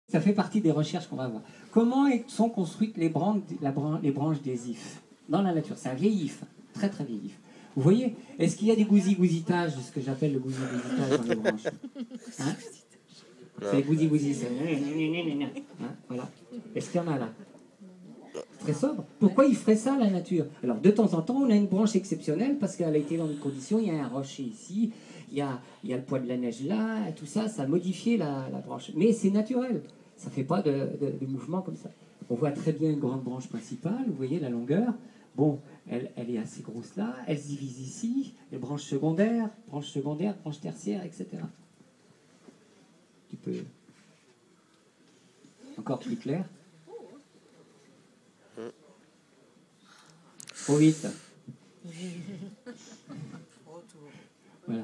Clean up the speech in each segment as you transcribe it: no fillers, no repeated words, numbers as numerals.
Ça fait partie des recherches qu'on va voir. Comment sont construites les branches des ifs dans la nature? C'est un vieil if, très très vieil if. Vous voyez? Est-ce qu'il y a des gousi-gousitages, ce que j'appelle le gousi-gousitage dans les branches? Hein? C'est gousi-gousi, c'est... Hein? Voilà. Est-ce qu'il y en a là? Très sobre. Pourquoi il ferait ça, la nature? Alors, de temps en temps, on a une branche exceptionnelle parce qu'elle a été dans une condition, il y a un rocher ici, il y a le poids de la neige là, tout ça, ça a modifié la branche. Mais c'est naturel. Ça ne fait pas de mouvement comme ça. On voit très bien une grande branche principale, vous voyez la longueur. Bon, elle est assez grosse là, elle se divise ici, les branches secondaires, branches tertiaires, etc. Tu peux... Encore plus clair? Trop vite. Voilà.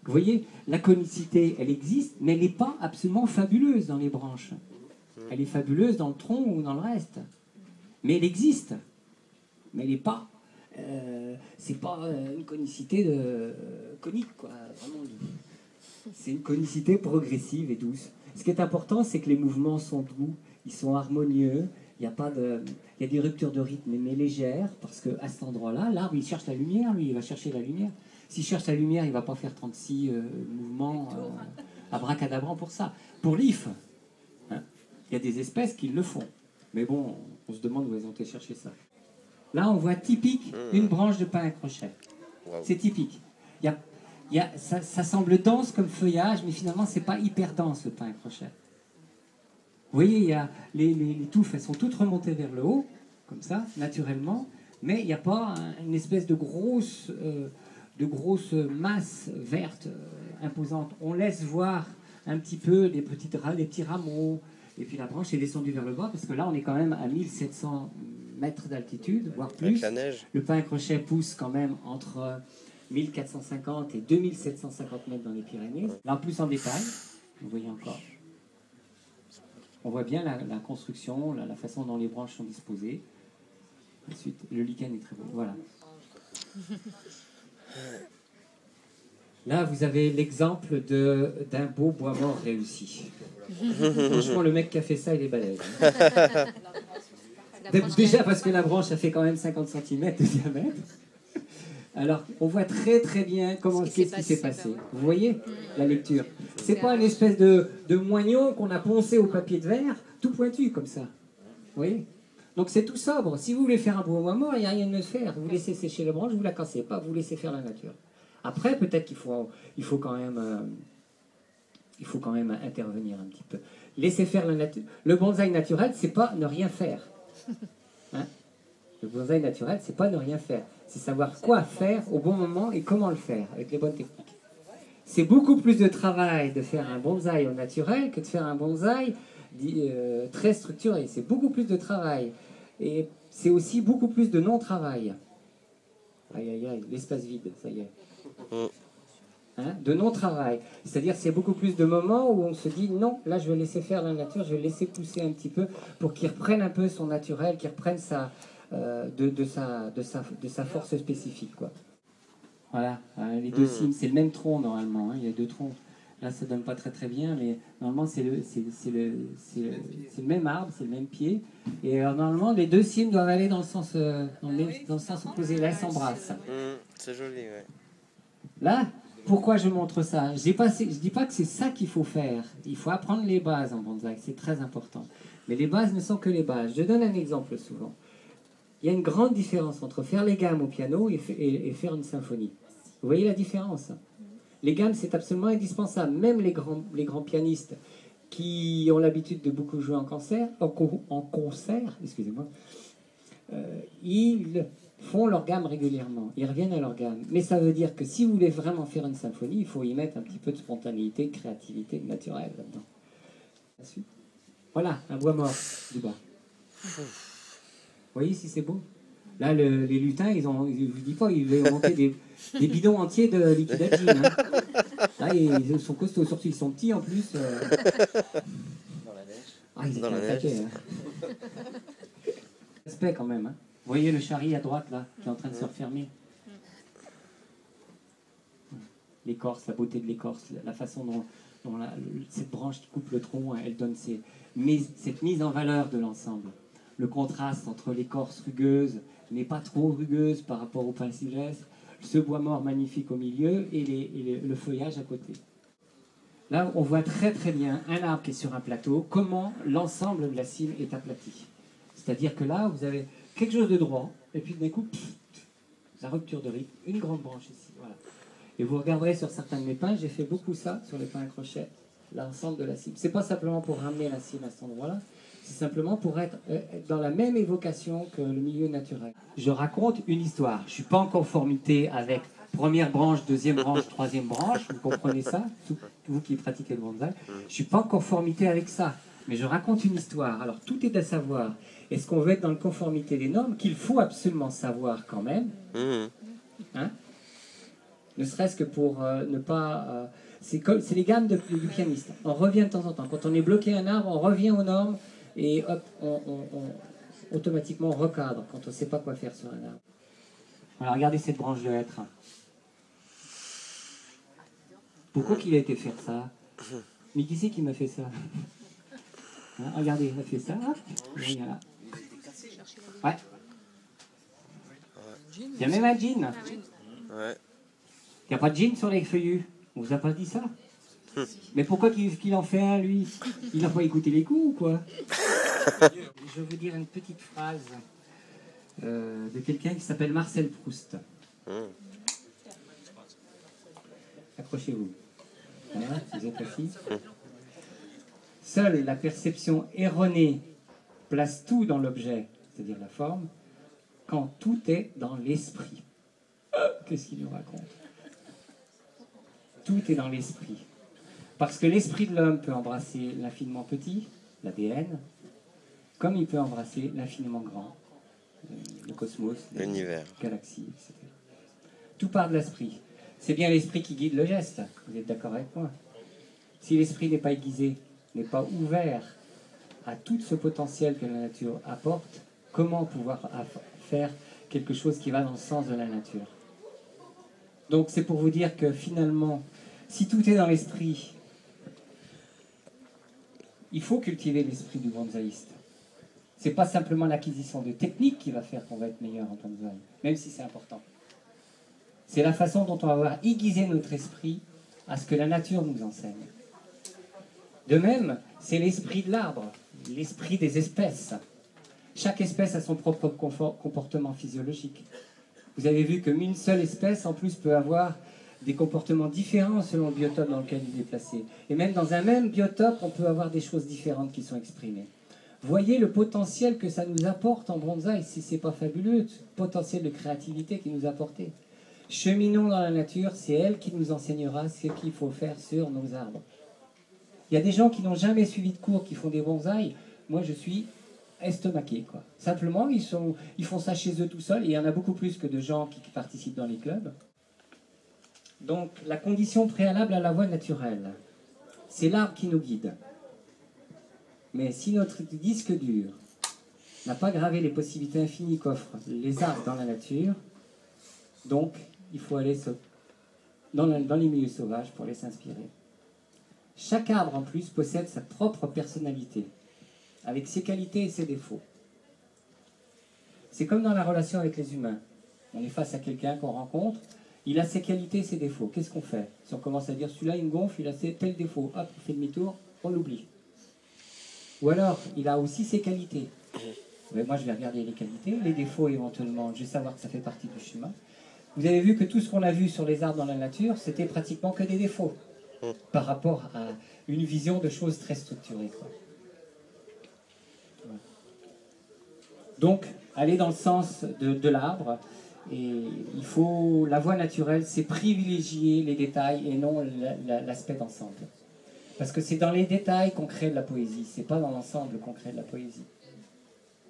Vous voyez, la conicité, elle existe, mais elle n'est pas absolument fabuleuse dans les branches. Elle est fabuleuse dans le tronc ou dans le reste. Mais elle existe. Mais elle n'est pas... c'est pas une conicité conique, quoi. Vraiment. C'est une conicité progressive et douce. Ce qui est important, c'est que les mouvements sont doux, ils sont harmonieux. Il y a pas de... Il y a des ruptures de rythme, mais légères, parce qu'à cet endroit-là, l'arbre, il cherche la lumière, lui, il va chercher la lumière. S'il cherche la lumière, il ne va pas faire 36 mouvements abracadabrants pour ça. Pour l'if, hein, il y a des espèces qui le font. Mais bon, on se demande où elles ont été chercher ça. Là, on voit typique une branche de pin à crochet. C'est typique. Ça semble dense comme feuillage, mais finalement, ce n'est pas hyper dense, le pin à crochet. Vous voyez, il y a les touffes, elles sont toutes remontées vers le haut, comme ça, naturellement, mais il n'y a pas une espèce de grosse masse verte imposante. On laisse voir un petit peu les petits rameaux, et puis la branche est descendue vers le bas, parce que là, on est quand même à 1700 mètres d'altitude, voire plus. Avec la neige. Le pin à crochet pousse quand même entre 1450 et 2750 mètres dans les Pyrénées. Là, en plus en détail, vous voyez encore. On voit bien la construction, la façon dont les branches sont disposées. Ensuite, le lichen est très beau. Voilà. Là, vous avez l'exemple d'un beau bois mort réussi. Franchement, le mec qui a fait ça, il est balèze. Déjà parce que la branche a fait quand même 50 cm de diamètre. Alors, on voit très très bien qu'est-ce qui s'est passé. Vous voyez la lecture. C'est pas une espèce de moignon qu'on a poncé au papier de verre, tout pointu comme ça. Vous voyez? Donc c'est tout sobre. Si vous voulez faire un beau bois mort, il n'y a rien de faire. Vous laissez sécher la branche, vous la cassez pas, vous laissez faire la nature. Après, peut-être qu'il faut quand même intervenir un petit peu. Laisser faire la nature. Le bonsaï naturel, c'est pas ne rien faire. Hein? Le bonsaï naturel, c'est pas ne rien faire. C'est savoir quoi faire au bon moment et comment le faire, avec les bonnes techniques. C'est beaucoup plus de travail de faire un bonsaï au naturel que de faire un bonsaï très structuré. C'est beaucoup plus de travail. Et c'est aussi beaucoup plus de non-travail. Aïe, aïe, aïe, l'espace vide, ça y est. Hein? De non-travail. C'est-à-dire c'est beaucoup plus de moments où on se dit non, là je vais laisser faire la nature, je vais laisser pousser un petit peu pour qu'il reprenne un peu son naturel, qu'il reprenne de sa force spécifique, quoi. Voilà, les deux cimes, c'est le même tronc normalement, hein, il y a deux troncs. Là ça donne pas très très bien, mais normalement c'est le même arbre, c'est le même pied. Et normalement les deux cimes doivent aller dans le sens, dans le sens opposé, là elles s'embrassent. C'est joli, ouais. Là, pourquoi je montre ça? Je dis pas que c'est ça qu'il faut faire. Il faut apprendre les bases en bonsaï, c'est très important. Mais les bases ne sont que les bases. Je donne un exemple souvent. Il y a une grande différence entre faire les gammes au piano et faire une symphonie. Vous voyez la différence? Les gammes, c'est absolument indispensable. Même les grands pianistes qui ont l'habitude de beaucoup jouer en concert, excusez-moi, ils font leur gamme régulièrement. Ils reviennent à leur gamme. Mais ça veut dire que si vous voulez vraiment faire une symphonie, il faut y mettre un petit peu de spontanéité, de créativité, de naturel là-dedans. Voilà, un bois mort du bas. Vous voyez si c'est beau? Là, les lutins, je vous dis pas, ils ont monté des bidons entiers de liquide à gin. Hein. Là, ils sont costauds, surtout ils sont petits en plus. Dans la neige. Ah, ils étaient attaqués. Hein. Respect quand même. Hein. Vous voyez le charri à droite, là, qui est en train de se refermer. L'écorce, la beauté de l'écorce, la façon cette branche qui coupe le tronc, elle donne cette mise en valeur de l'ensemble. Le contraste entre l'écorce rugueuse, mais pas trop rugueuse par rapport au pin sylvestre, ce bois mort magnifique au milieu et le feuillage à côté. Là, on voit très très bien un arbre qui est sur un plateau, comment l'ensemble de la cime est aplati. C'est-à-dire que là, vous avez quelque chose de droit, et puis d'un coup, la rupture de rythme, une grande branche ici. Voilà. Et vous regarderez sur certains de mes pins, j'ai fait beaucoup ça sur les pins à crochet, l'ensemble de la cime. C'est pas simplement pour ramener la cime à cet endroit-là, c'est simplement pour être dans la même évocation que le milieu naturel. Je raconte une histoire. Je ne suis pas en conformité avec première branche, deuxième branche, troisième branche. Vous comprenez ça, vous qui pratiquez le bonsaï. Je ne suis pas en conformité avec ça. Mais je raconte une histoire. Alors tout est à savoir. Est-ce qu'on veut être dans la conformité des normes, qu'il faut absolument savoir quand même, hein, ne serait-ce que pour ne pas... c'est les gammes du pianiste. On revient de temps en temps. Quand on est bloqué à un arbre, on revient aux normes et hop, automatiquement on recadre quand on ne sait pas quoi faire sur un arbre. Alors regardez cette branche de hêtre. Pourquoi qu'il a été faire ça? Mais qui c'est qui m'a fait ça? Hein, regardez, il a fait ça. Voilà. Ouais. Il y a même un jean. Ouais. Il n'y a pas de jean sur les feuillus. On vous a pas dit ça? Mais pourquoi qu'il en fait un, lui? Il n'a pas écouté les coups ou quoi? Je vais vous dire une petite phrase de quelqu'un qui s'appelle Marcel Proust. Accrochez-vous. Voilà, vous êtes assis. Seule la perception erronée place tout dans l'objet, c'est-à-dire la forme, quand tout est dans l'esprit. Qu'est-ce qu'il nous raconte? Tout est dans l'esprit. Parce que l'esprit de l'homme peut embrasser l'infiniment petit, l'ADN, comme il peut embrasser l'infiniment grand, le cosmos, l'univers, la galaxie, etc. Tout part de l'esprit. C'est bien l'esprit qui guide le geste. Vous êtes d'accord avec moi? Si l'esprit n'est pas aiguisé, n'est pas ouvert à tout ce potentiel que la nature apporte, comment pouvoir faire quelque chose qui va dans le sens de la nature? Donc c'est pour vous dire que finalement, si tout est dans l'esprit, il faut cultiver l'esprit du bonsaïste. C'est pas simplement l'acquisition de techniques qui va faire qu'on va être meilleur en bonsaï, même si c'est important. C'est la façon dont on va avoir aiguisé notre esprit à ce que la nature nous enseigne. De même, c'est l'esprit de l'arbre, l'esprit des espèces. Chaque espèce a son propre comportement physiologique. Vous avez vu qu'une seule espèce, en plus, peut avoir des comportements différents selon le biotope dans lequel il est placé. Et même dans un même biotope, on peut avoir des choses différentes qui sont exprimées. Voyez le potentiel que ça nous apporte en bonsaï, si ce n'est pas fabuleux, ce potentiel de créativité qui nous a apporté. Cheminons dans la nature, c'est elle qui nous enseignera ce qu'il faut faire sur nos arbres. Il y a des gens qui n'ont jamais suivi de cours, qui font des bonsaïs. Moi, je suis estomaqué, quoi. Simplement, ils font ça chez eux tout seuls, et il y en a beaucoup plus que de gens qui participent dans les clubs. Donc, la condition préalable à la voie naturelle, c'est l'arbre qui nous guide. Mais si notre disque dur n'a pas gravé les possibilités infinies qu'offrent les arbres dans la nature, donc il faut aller dans les milieux sauvages pour les s'inspirer. Chaque arbre, en plus, possède sa propre personnalité, avec ses qualités et ses défauts. C'est comme dans la relation avec les humains. On est face à quelqu'un qu'on rencontre, il a ses qualités et ses défauts. Qu'est-ce qu'on fait? Si on commence à dire, celui-là, il me gonfle, il a tel défaut, hop, on fait demi-tour, on l'oublie. Ou alors, il a aussi ses qualités. Mais moi, je vais regarder les qualités, les défauts éventuellement, je vais savoir que ça fait partie du chemin. Vous avez vu que tout ce qu'on a vu sur les arbres dans la nature, c'était pratiquement que des défauts, par rapport à une vision de choses très structurées, quoi. Voilà. Donc, aller dans le sens de l'arbre, et il faut, la voie naturelle, c'est privilégier les détails et non l'aspect d'ensemble. Parce que c'est dans les détails qu'on crée de la poésie, c'est pas dans l'ensemble qu'on crée de la poésie.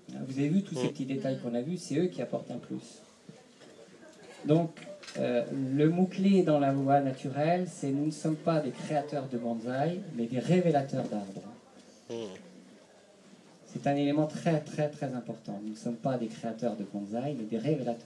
Vous avez vu tous ces petits détails qu'on a vus, c'est eux qui apportent un plus. Donc, le mot-clé dans la voie naturelle, c'est nous ne sommes pas des créateurs de bonsaï, mais des révélateurs d'arbres. C'est un élément très très très important. Nous ne sommes pas des créateurs de bonsaï, mais des révélateurs.